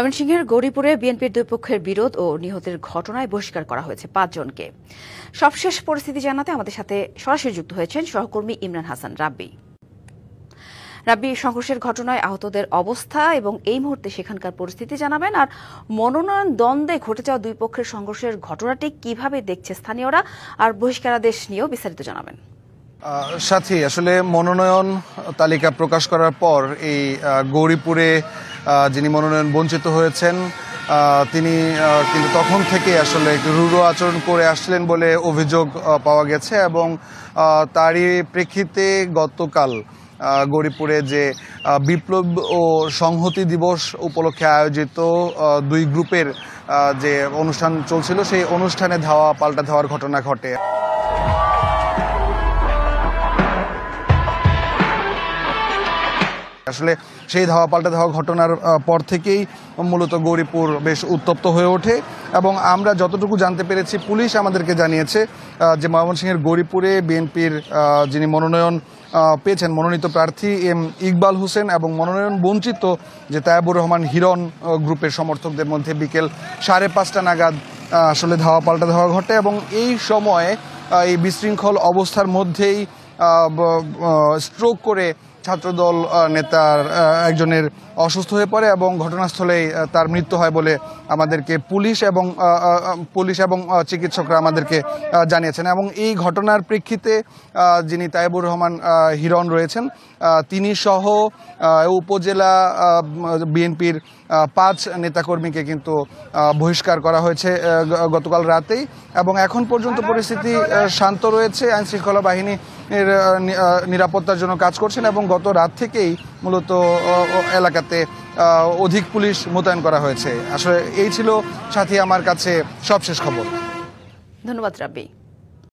ময়মনসিংহের গৌরীপুরে বিএনপির দুই পক্ষের বিরোধ ও নিহতের ঘটনায় বহিষ্কার করা হয়েছে ৫ জনকে। সবশেষ পরিস্থিতি জানাতে আমাদের সাথে সরাসরি যুক্ত হয়েছেন সহকর্মী ইমরান হাসান রাব্বি। সংঘর্ষের ঘটনায় আহতদের অবস্থা এবং এই মুহূর্তে সেখানকার পরিস্থিতি জানাবেন। আর মনোনয়ন দ্বন্দ্বে ঘটে যাওয়া দুই পক্ষের সংঘর্ষের ঘটনাটি কিভাবে দেখছে স্থানীয়রা, আর বহিষ্কারাদেশ নিয়েও বিস্তারিত জানাবেন। সাথী, আসলে মনোনয়ন তালিকা প্রকাশ করার পর এই গৌরীপুরে যিনি মনোনয়ন বঞ্চিত হয়েছেন তিনি কিন্তু তখন থেকে আসলে একটু রূঢ় আচরণ করে আসছিলেন বলে অভিযোগ পাওয়া গেছে, এবং তারই প্রেক্ষিতে গতকাল গৌরীপুরে যে বিপ্লব ও সংহতি দিবস উপলক্ষে আয়োজিত দুই গ্রুপের যে অনুষ্ঠান চলছিল, সেই অনুষ্ঠানে ধাওয়া পাল্টা ধাওয়ার ঘটনা ঘটে। আসলে সেই ধাওয়া পাল্টা ধাওয়া ঘটনার পর থেকেই মূলত গৌরীপুর বেশ উত্তপ্ত হয়ে ওঠে, এবং আমরা যতটুকু জানতে পেরেছি, পুলিশ আমাদেরকে জানিয়েছে যে ময়মনসিংহের গৌরীপুরে বিএনপির যিনি মনোনয়ন পেয়েছেন, মনোনীত প্রার্থী এম ইকবাল হোসেন এবং মনোনয়ন বঞ্চিত যে তায়েবুর রহমান হিরণ গ্রুপের সমর্থকদের মধ্যে বিকেল 5:30 নাগাদ আসলে ধাওয়া পাল্টা ধাওয়া ঘটে, এবং এই সময়ে এই বিশৃঙ্খল অবস্থার মধ্যেই স্ট্রোক করে ছাত্রদল নেতার একজনের অসুস্থ হয়ে পড়ে এবং ঘটনাস্থলেই তার মৃত্যু হয় বলে আমাদেরকে পুলিশ এবং চিকিৎসকরা আমাদেরকে জানিয়েছেন। এবং এই ঘটনার প্রেক্ষিতে যিনি তায়েবুর রহমান হিরণ রয়েছেন, তিনি সহ উপজেলা বিএনপির 5 নেতাকর্মীকে কিন্তু বহিষ্কার করা হয়েছে গতকাল রাতেই, এবং এখন পর্যন্ত পরিস্থিতি শান্ত রয়েছে। আইনশৃঙ্খলা বাহিনী নিরাপত্তার জন্য কাজ করছেন, এবং গত রাত থেকেই মূলত এলাকাতে অধিক পুলিশ মোতায়েন করা হয়েছে। আসলে এই ছিল সাথী আমার কাছে সবশেষ খবর। ধন্যবাদ রাব্বি।